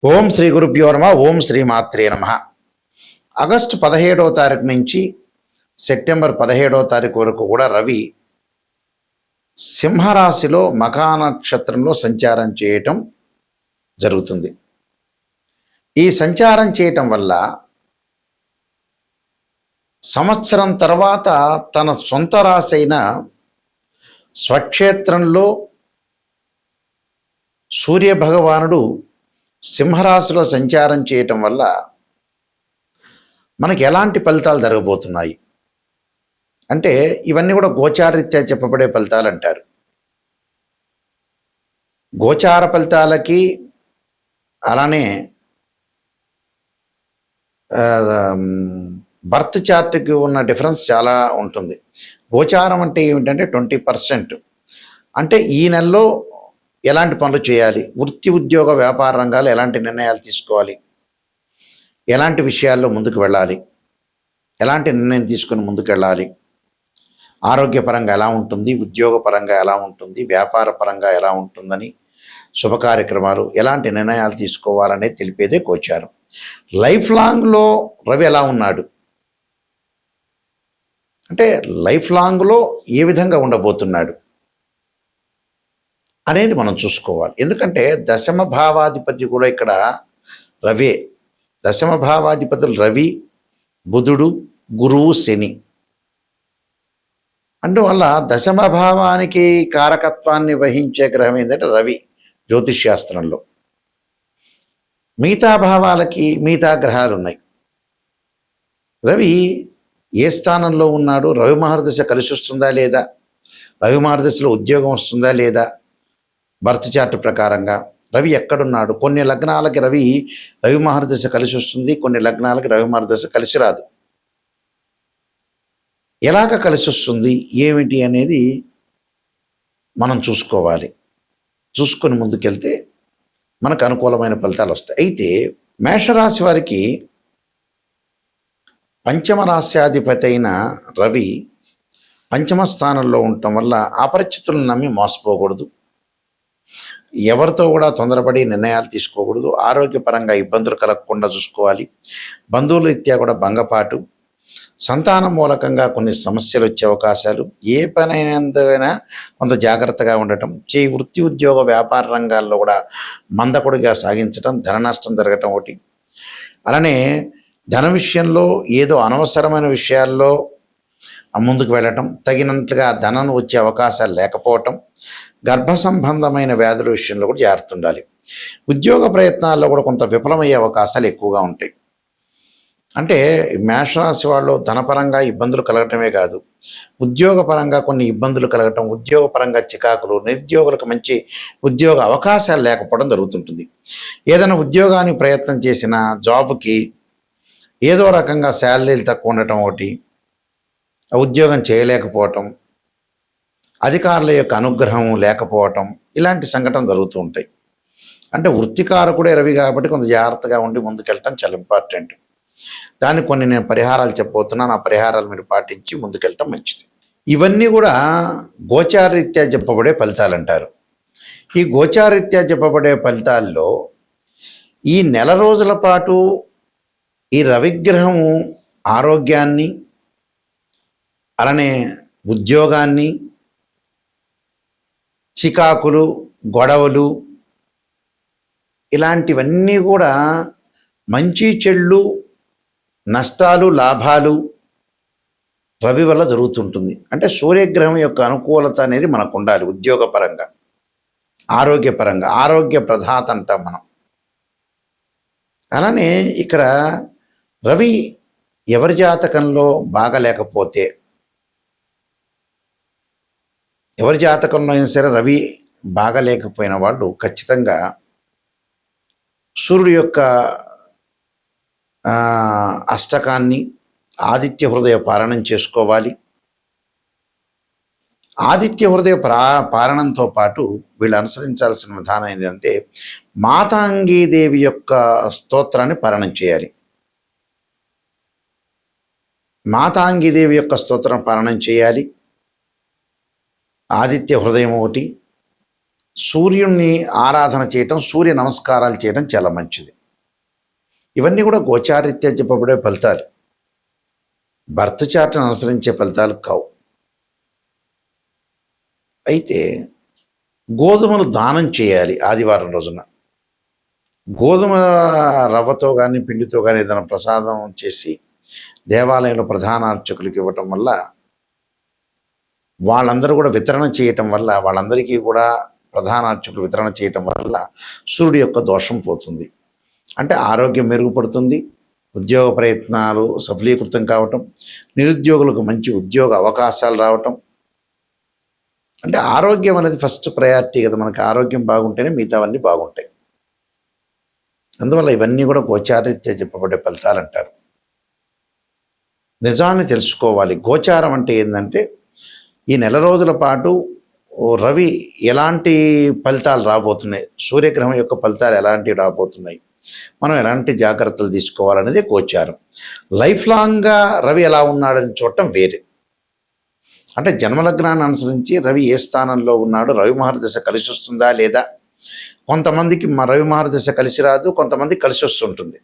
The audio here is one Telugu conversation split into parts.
ఓం శ్రీ గురుభ్యో నమ. ఓం శ్రీ మాత్రే నమ. ఆగస్టు 17వ తారీఖు నుంచి సెప్టెంబర్ 17వ తారీఖు వరకు కూడా రవి సింహరాశిలో మఖా నక్షత్రంలో సంచారం చేయటం జరుగుతుంది. ఈ సంచారం చేయటం వల్ల సంవత్సరం తర్వాత తన సొంత రాశి అయిన స్వక్షేత్రంలో సూర్యభగవానుడు సింహరాశిలో సంచారం చేయటం వల్ల మనకి ఎలాంటి ఫలితాలు జరగబోతున్నాయి అంటే ఇవన్నీ కూడా గోచారరీత్యా చెప్పబడే ఫలితాలు అంటారు. గోచార ఫలితాలకి అలానే బర్త్ చార్ట్కి ఉన్న డిఫరెన్స్ చాలా ఉంటుంది. గోచారం అంటే ఏమిటంటే 20%. అంటే ఈ నెలలో ఎలాంటి పనులు చేయాలి, వృత్తి ఉద్యోగ వ్యాపార రంగాలు ఎలాంటి నిర్ణయాలు తీసుకోవాలి, ఎలాంటి విషయాల్లో ముందుకు వెళ్ళాలి, ఎలాంటి నిర్ణయం తీసుకుని ముందుకు వెళ్ళాలి, ఆరోగ్యపరంగా ఎలా ఉంటుంది, ఉద్యోగపరంగా ఎలా ఉంటుంది, వ్యాపార పరంగా ఎలా ఉంటుందని, శుభ కార్యక్రమాలు ఎలాంటి నిర్ణయాలు తీసుకోవాలనేది తెలిపేదే గోచారం. లైఫ్ లాంగ్లో రవి ఎలా ఉన్నాడు అంటే లైఫ్ లాంగ్లో ఏ విధంగా ఉండబోతున్నాడు అనేది మనం చూసుకోవాలి. ఎందుకంటే దశమ భావాధిపతి కూడా ఇక్కడ రవే. దశమ భావాధిపతులు రవి, బుధుడు, గురువు, శని. అందువల్ల దశమ భావానికి కారకత్వాన్ని వహించే గ్రహం ఏంటంటే రవి జ్యోతిష్ శాస్త్రంలో. మిగతా భావాలకి మిగతా గ్రహాలు ఉన్నాయి. రవి ఏ స్థానంలో ఉన్నాడు, రవి మహర్దశ కలిసి వస్తుందా లేదా, రవి మహర్దశలో ఉద్యోగం వస్తుందా లేదా, బర్త్ చార్ట్ ప్రకారంగా రవి ఎక్కడున్నాడు. కొన్ని లగ్నాలకి రవి మహర్దశ కలిసి వస్తుంది, కొన్ని లగ్నాలకి రవి మహర్దశ కలిసి రాదు. ఎలాగ కలిసి వస్తుంది ఏమిటి అనేది మనం చూసుకోవాలి. చూసుకొని ముందుకెళ్తే మనకు అనుకూలమైన ఫలితాలు వస్తాయి. అయితే మేషరాశి వారికి పంచమ రాశ్యాధిపతి అయిన రవి పంచమ స్థానంలో ఉండటం వల్ల అపరిచితులను నమ్మి మోసపోకూడదు, ఎవరితో కూడా తొందరపడి నిర్ణయాలు తీసుకోకూడదు, ఆరోగ్యపరంగా ఇబ్బందులు కలగకుండా చూసుకోవాలి, బంధువుల రీత్యా కూడా భంగపాటు, సంతానం మూలకంగా కొన్ని సమస్యలు వచ్చే అవకాశాలు, ఏ పనైనా కొంత జాగ్రత్తగా ఉండటం, వృత్తి ఉద్యోగ వ్యాపార రంగాల్లో కూడా మందకొడిగా సాగించటం, ధన నష్టం జరగటం ఒకటి. అలానే ధన విషయంలో ఏదో అనవసరమైన విషయాల్లో ముందుకు వెళ్ళటం, తగినట్లుగా ధనం వచ్చే అవకాశాలు లేకపోవటం, గర్భ సంబంధమైన వ్యాధుల విషయంలో కూడా జాగ్రత్త ఉండాలి. ఉద్యోగ ప్రయత్నాల్లో కూడా కొంత విఫలమయ్యే అవకాశాలు ఎక్కువగా ఉంటాయి. అంటే మేషరాశి వాళ్ళు ధనపరంగా ఇబ్బందులు కలగటమే కాదు, ఉద్యోగపరంగా కొన్ని ఇబ్బందులు కలగటం, ఉద్యోగపరంగా చికాకులు, నిరుద్యోగులకు మంచి ఉద్యోగ అవకాశాలు లేకపోవడం జరుగుతుంటుంది. ఏదైనా ఉద్యోగానికి ప్రయత్నం చేసిన జాబ్కి ఏదో రకంగా శాలరీలు తక్కువ ఉండటం ఒకటి, ఉద్యోగం చేయలేకపోవటం, అధికారుల యొక్క అనుగ్రహం లేకపోవటం, ఇలాంటి సంఘటనలు జరుగుతూ ఉంటాయి. అంటే వృత్తికారకుడే రవి కాబట్టి కొంత జాగ్రత్తగా ఉండి ముందుకెళ్ళటం చాలా ఇంపార్టెంట్. దానికి కొన్ని నేను పరిహారాలు చెప్పబోతున్నాను. ఆ పరిహారాలు మీరు పాటించి ముందుకెళ్ళటం మంచిది. ఇవన్నీ కూడా గోచారరీత్యా చెప్పబడే ఫలితాలు అంటారు. ఈ గోచారరీత్యా చెప్పబడే ఫలితాల్లో ఈ నెల రోజుల పాటు ఈ రవిగ్రహము ఆరోగ్యాన్ని, అలానే ఉద్యోగాన్ని, చికాకులు, గొడవలు, ఇలాంటివన్నీ కూడా మంచి చెళ్ళు, నష్టాలు, లాభాలు రవి వల్ల జరుగుతుంటుంది. అంటే సూర్యగ్రహం యొక్క అనుకూలత అనేది మనకు ఉండాలి. ఉద్యోగపరంగా, ఆరోగ్యపరంగా, ఆరోగ్య ప్రధాత అంటాం మనం. అలానే ఇక్కడ రవి ఎవరి జాతకంలో బాగలేకపోతే, ఎవరి జాతకంలో అయినా సరే రవి బాగలేకపోయిన వాళ్ళు ఖచ్చితంగా సూర్యుడు యొక్క అష్టకాన్ని, ఆదిత్య హృదయ పారణం చేసుకోవాలి. ఆదిత్య హృదయ పారణంతో పాటు వీళ్ళు అనుసరించాల్సిన విధానం ఏంటంటే మాతాంగీదేవి యొక్క స్తోత్రాన్ని పారణం చేయాలి. మాతాంగీదేవి యొక్క స్తోత్రం పారణం చేయాలి. ఆదిత్య హృదయం ఒకటి, సూర్యుణ్ణి ఆరాధన చేయటం, సూర్య నమస్కారాలు చేయడం చాలా మంచిది. ఇవన్నీ కూడా గోచారీత్యా చెప్పబడే ఫలితాలు, బర్త్ చార్ట్ను అనుసరించే ఫలితాలు కావు. అయితే గోధుమలు దానం చేయాలి ఆదివారం రోజున. గోధుమ రవ్వతో కానీ పిండితో కానీ ఏదైనా ప్రసాదం చేసి దేవాలయంలో ప్రధాన అర్చకులకు ఇవ్వటం వల్ల, వాళ్ళందరూ కూడా వితరణ చేయటం వల్ల, వాళ్ళందరికీ కూడా ప్రధాన అర్చకులు వితరణ చేయటం వల్ల సూర్యుడి యొక్క దోషం పోతుంది. అంటే ఆరోగ్యం మెరుగుపడుతుంది, ఉద్యోగ ప్రయత్నాలు సఫలీకృతం కావటం, నిరుద్యోగులకు మంచి ఉద్యోగ అవకాశాలు రావటం. అంటే ఆరోగ్యం అనేది ఫస్ట్ ప్రయారిటీ కదా. మనకి ఆరోగ్యం బాగుంటేనే మిగతావన్నీ బాగుంటాయి. అందువల్ల ఇవన్నీ కూడా గోచారీత్యా చెప్పబడే ఫలితాలు అంటారు. నిజాన్ని తెలుసుకోవాలి. గోచారం అంటే ఏంటంటే, ఈ నెల రోజుల పాటు రవి ఎలాంటి ఫలితాలు రాబోతున్నాయి, సూర్యగ్రహం యొక్క ఫలితాలు ఎలాంటివి రాబోతున్నాయి, మనం ఎలాంటి జాగ్రత్తలు తీసుకోవాలనేది గోచారం. లైఫ్ లాంగ్గా రవి ఎలా ఉన్నాడని చూడటం వేరే. అంటే జన్మలగ్నాన్ని అనుసరించి రవి ఏ స్థానంలో ఉన్నాడో, రవి మహర్దశ కలిసి వస్తుందా లేదా. కొంతమందికి రవి మహర్దశ కలిసి రాదు, కొంతమందికి కలిసి వస్తుంటుంది.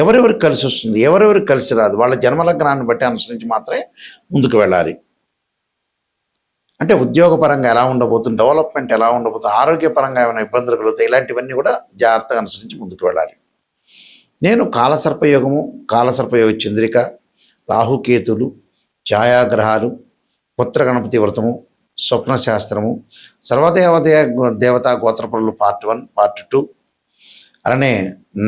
ఎవరెవరికి కలిసి వస్తుంది, ఎవరెవరికి కలిసి రాదు, వాళ్ళ జన్మలగ్నాన్ని బట్టి అనుసరించి మాత్రమే ముందుకు వెళ్ళాలి. అంటే ఉద్యోగపరంగా ఎలా ఉండబోతుంది, డెవలప్మెంట్ ఎలా ఉండబోతుంది, ఆరోగ్యపరంగా ఏమైనా ఇబ్బందులు కలుగుతాయి, ఇలాంటివన్నీ కూడా జాగ్రత్తగా అనుసరించి ముందుకు వెళ్ళాలి. నేను కాలసర్పయోగము, కాలసర్పయోగ చంద్రిక, రాహుకేతులు, ఛాయాగ్రహాలు, పుత్ర గణపతి వ్రతము, స్వప్న శాస్త్రము, దేవతా గోత్రపరులు పార్ట్ 1, పార్ట్ 2, అలానే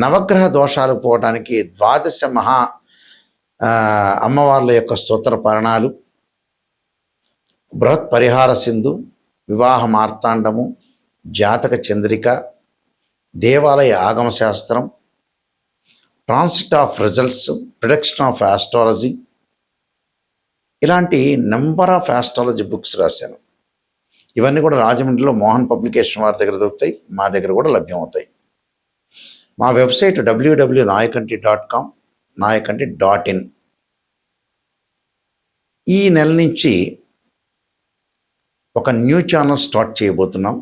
నవగ్రహ దోషాలు పోవడానికి 12 మహా అమ్మవార్ల యొక్క స్తోత్ర పరణాలు, బృహత్ పరిహార సింధు, వివాహ మార్తాండము, జాతక చంద్రిక, దేవాలయ ఆగమ శాస్త్రం, transit of results, prediction of astrology, ఇలాంటి నెంబర్ ఆఫ్ ఆస్ట్రాలజీ బుక్స్ రాశాను. ఇవన్నీ కూడా రాజమండ్రిలో మోహన్ పబ్లికేషన్ వారి దగ్గర దొరుకుతాయి, మా దగ్గర కూడా లభ్యమవుతాయి. మా వెబ్సైట్ www.nayakanti.com, nayakanti.in. ఈ నెల నుంచి ఒక న్యూ ఛానల్ స్టార్ట్ చేయబోతున్నాం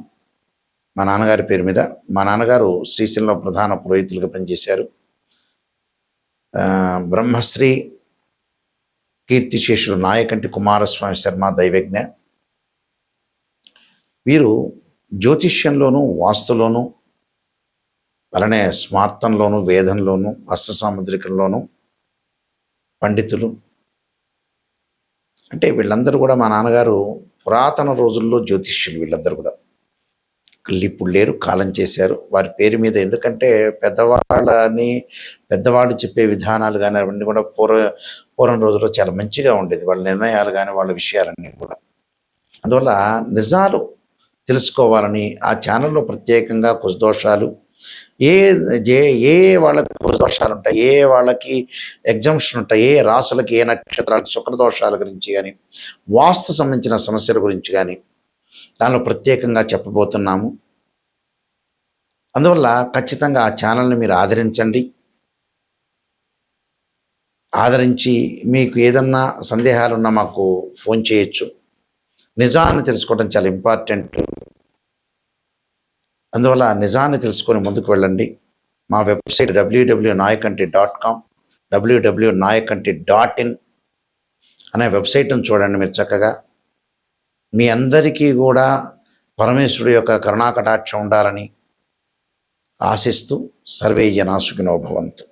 మా నాన్నగారి పేరు మీద. మా నాన్నగారు శ్రీశైలంలో ప్రధాన పురోహితులుగా పనిచేశారు. బ్రహ్మశ్రీ కీర్తిశేషులు నాయకంటి కుమారస్వామి శర్మ దైవజ్ఞ. వీరు జ్యోతిష్యంలోనూ, వాస్తులోనూ, అలానే స్మార్తంలోనూ, వేదంలోనూ, హస్త సాముద్రికంలోనూ పండితులు. అంటే వీళ్ళందరూ కూడా మా నాన్నగారు పురాతన రోజుల్లో జ్యోతిష్యులు. వీళ్ళందరూ కూడా ఇప్పుడు లేరు, కాలం చేశారు. వారి పేరు మీద, ఎందుకంటే పెద్దవాళ్ళు చెప్పే విధానాలు కానీ అవన్నీ కూడా పూర్వం రోజుల్లో చాలా మంచిగా ఉండేది, వాళ్ళ నిర్ణయాలు కానీ వాళ్ళ విషయాలన్నీ కూడా. అందువల్ల నిజాలు తెలుసుకోవాలని ఆ ఛానల్లో ప్రత్యేకంగా కుశదోషాలు, ఏ వాళ్ళకి కుశదోషాలు ఉంటాయి, ఏ వాళ్ళకి ఎగ్జామ్షన్ ఉంటాయి, ఏ రాసులకి, ఏ నక్షత్రాలకి శుక్రదోషాల గురించి కానీ, వాస్తు సంబంధించిన సమస్యల గురించి కానీ దానిలో ప్రత్యేకంగా చెప్పబోతున్నాము. అందువల్ల ఖచ్చితంగా ఆ ఛానల్ని మీరు ఆదరించండి. ఆదరించి మీకు ఏదన్నా సందేహాలున్నా మాకు ఫోన్ చేయొచ్చు. నిజాన్ని తెలుసుకోవడం చాలా ఇంపార్టెంట్. అందువల్ల నిజాన్ని తెలుసుకొని ముందుకు వెళ్ళండి. మా వెబ్సైట్ www.nayakanti.com, www.nayakanti.in అనే వెబ్సైట్ను చూడండి. మీరు చక్కగా మీ అందరికీ కూడా పరమేశ్వరుడు యొక్క కరుణాకటాక్షం ఉండాలని ఆశిస్తూ సర్వే జనా సుఖినో భవంతు.